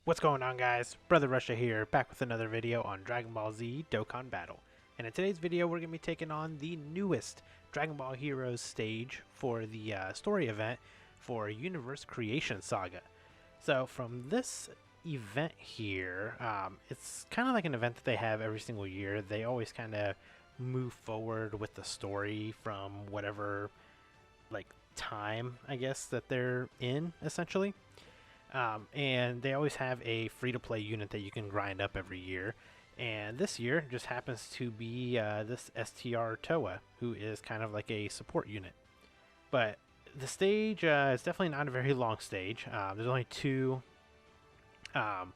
What's going on, guys? Brother Russia here, back with another video on Dragon Ball Z Dokkan Battle. And in today's video, we're going to be taking on the newest Dragon Ball Heroes stage for the story event for Universe Creation Saga. So from this event here, it's kind of like an event that they have every single year. They always kind of move forward with the story from whatever, like, time, I guess, that they're in, essentially. And they always have a free-to-play unit that you can grind up every year. And this year just happens to be this STR TOWA, who is kind of like a support unit. But the stage is definitely not a very long stage. There's only two. Two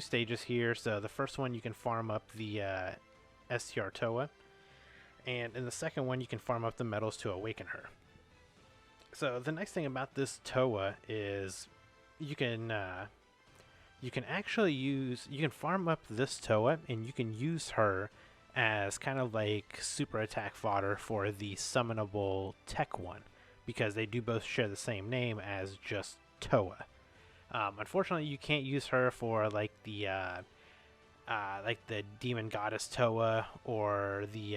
stages here. So the first one you can farm up the STR TOWA, and in the second one you can farm up the medals to awaken her. So the nice thing about this TOWA is you can farm up this TOWA and you can use her as kind of like super attack fodder for the summonable tech one, because they do both share the same name as just TOWA. Unfortunately, you can't use her for like the demon goddess TOWA or the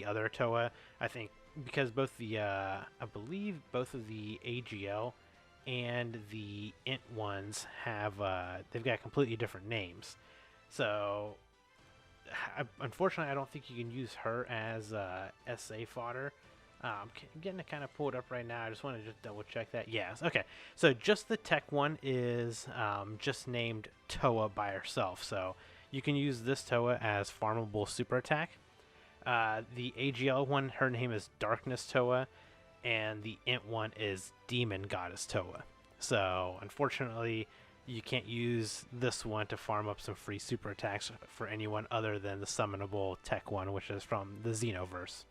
other TOWA. I think because both the I believe both of the AGL and the int ones have they've got completely different names. So unfortunately, I don't think you can use her as SA fodder. I'm getting it kind of pulled up right now. I just want to just double check that. Yes, okay. So just the tech one is just named TOWA by herself. So you can use this TOWA as farmable super attack. The AGL one, her name is Darkness TOWA, and the int one is Demon Goddess TOWA. So unfortunately, you can't use this one to farm up some free super attacks for anyone other than the summonable tech one, which is from the Xenoverse,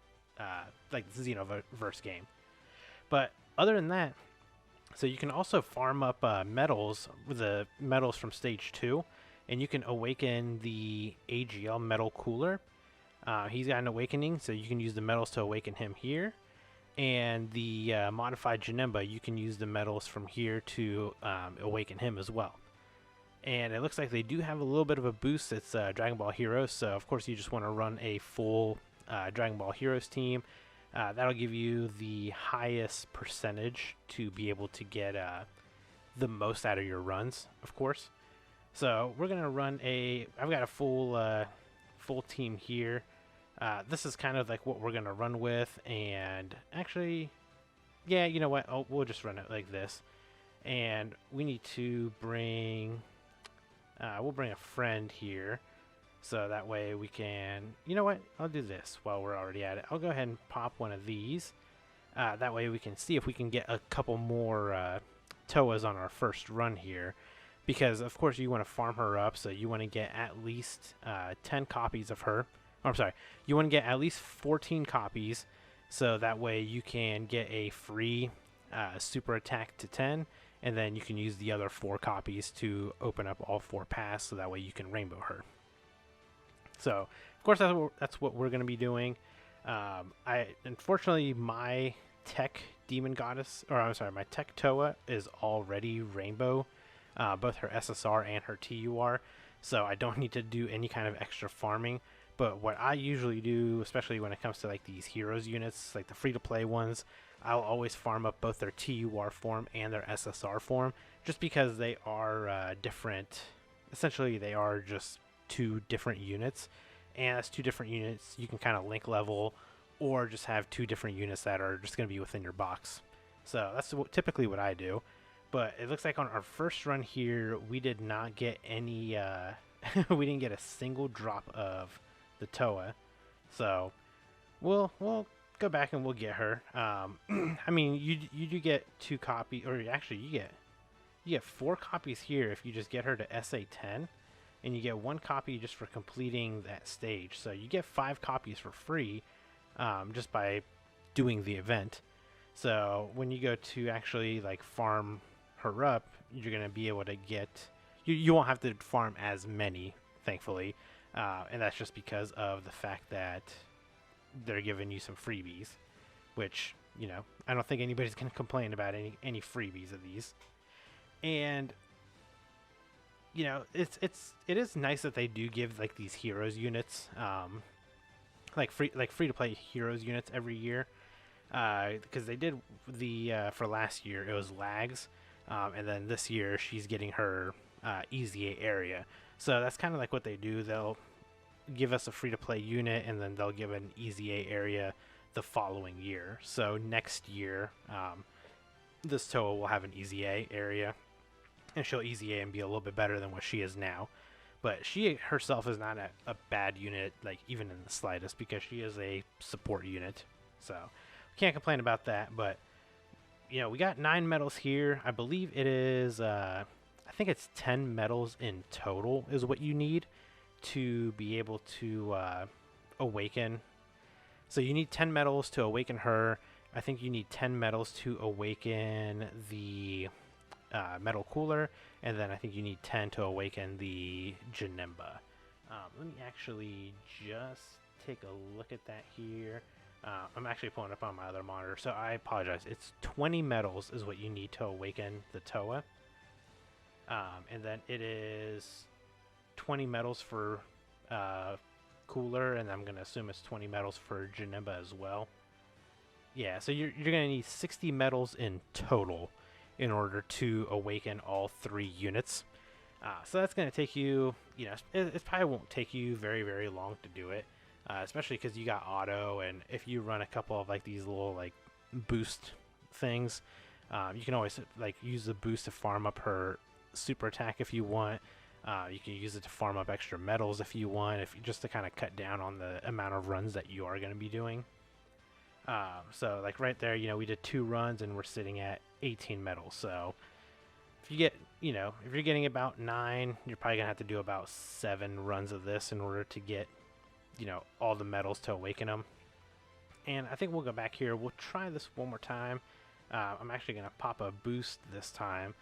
like the Xenoverse game. But other than that, so you can also farm up medals, the medals from stage 2, and you can awaken the AGL Metal Cooler. He's got an awakening, so you can use the medals to awaken him here. And the modified Janemba, you can use the medals from here to awaken him as well. And it looks like they do have a little bit of a boost. It's Dragon Ball Heroes, so of course you just want to run a full Dragon Ball Heroes team. That'll give you the highest percentage to be able to get the most out of your runs, of course. So we're gonna run I've got a full team here. This is kind of like what we're going to run with, and actually, yeah, you know what, we'll just run it like this. And we need to bring, we'll bring a friend here, so that way we can, you know what, I'll do this while we're already at it. I'll go ahead and pop one of these. That way we can see if we can get a couple more TOWAs on our first run here. Because, of course, you want to farm her up, so you want to get at least 10 copies of her. Oh, I'm sorry, you want to get at least 14 copies, so that way you can get a free super attack to 10, and then you can use the other 4 copies to open up all 4 paths, so that way you can rainbow her. So, of course, that's what we're going to be doing. Unfortunately, my tech demon goddess, or I'm sorry, my tech TOWA is already rainbow. Both her SSR and her TUR, so I don't need to do any kind of extra farming. But what I usually do, especially when it comes to like these heroes units, like the free-to-play ones, I'll always farm up both their TUR form and their SSR form, just because they are different. Essentially, they are just 2 different units, and as 2 different units, you can kind of link level, or just have 2 different units that are just going to be within your box. So that's typically what I do. But it looks like on our first run here, we did not get any, we didn't get a single drop of the TOWA. So we'll go back and we'll get her. I mean, you do get 2 copies, or actually you get 4 copies here if you just get her to SA10, and you get 1 copy just for completing that stage. So you get 5 copies for free, just by doing the event. So when you go to actually like farm her up, you're going to be able to get, you won't have to farm as many, thankfully, and that's just because of the fact that they're giving you some freebies, which, you know, I don't think anybody's going to complain about any freebies of these. And you know, it is nice that they do give like these heroes units, like free to play heroes units every year, because they did the for last year it was Lags, and then this year she's getting her Easy A area. So that's kind of like what they do. They'll give us a free to play unit, and then they'll give an Easy A area the following year. So next year, this TOWA will have an Easy A area, and she'll Easy A and be a little bit better than what she is now. But she herself is not a bad unit, like even in the slightest, because she is a support unit. So can't complain about that. But you know, we got 9 medals here. I believe it is I think it's 10 medals in total is what you need to be able to awaken. So you need 10 medals to awaken her. I think you need 10 medals to awaken the metal cooler, and then I think you need 10 to awaken the Janemba. Let me actually just take a look at that here. I'm actually pulling up on my other monitor, so I apologize. It's 20 medals is what you need to awaken the TOWA. And then it is 20 medals for cooler, and I'm going to assume it's 20 medals for Janemba as well. Yeah, so you're going to need 60 medals in total in order to awaken all 3 units. So that's going to take you, you know, it probably won't take you very, very long to do it, especially because you got auto, and if you run a couple of like these little like boost things, you can always like use the boost to farm up her super attack if you want. You can use it to farm up extra medals if you want, just to kind of cut down on the amount of runs that you are going to be doing. So like right there, you know, we did 2 runs and we're sitting at 18 medals. So if you get, you know, if you're getting about 9, you're probably gonna have to do about 7 runs of this in order to get, you know, all the medals to awaken them. And I think we'll go back here. We'll try this one more time. I'm actually gonna pop a boost this time,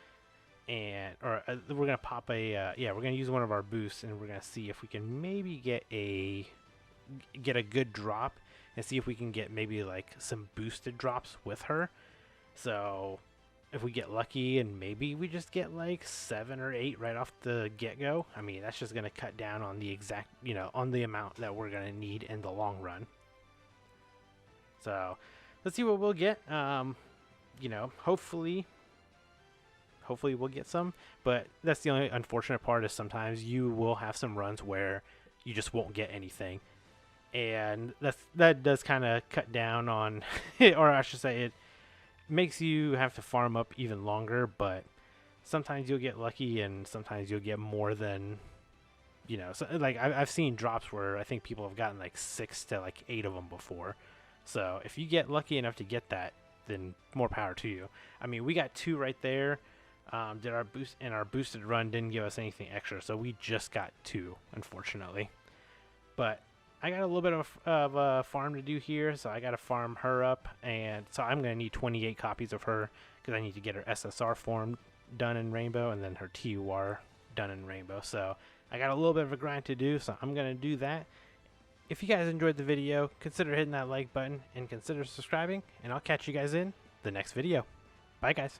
and we're gonna pop a yeah, we're gonna use one of our boosts, and we're gonna see if we can maybe get a good drop, and see if we can get maybe like some boosted drops with her. So if we get lucky and maybe we just get like 7 or 8 right off the get-go, I mean, that's just going to cut down on the exact, you know, on the amount that we're going to need in the long run. So let's see what we'll get. You know, hopefully we'll get some, but that's the only unfortunate part, is sometimes you will have some runs where you just won't get anything. And that does kind of cut down on, or I should say, it makes you have to farm up even longer. But sometimes you'll get lucky, and sometimes you'll get more than, you know. So like I've seen drops where I think people have gotten like 6 to like 8 of them before. So if you get lucky enough to get that, then more power to you. I mean, we got 2 right there. Did our boost, and our boosted run didn't give us anything extra, so we just got 2, unfortunately. But I got a little bit of a farm to do here, so I got to farm her up, and so I'm going to need 28 copies of her, because I need to get her SSR form done in Rainbow, and then her TOWA done in Rainbow. So I got a little bit of a grind to do, so I'm going to do that. If you guys enjoyed the video, consider hitting that like button, and consider subscribing, and I'll catch you guys in the next video. Bye, guys.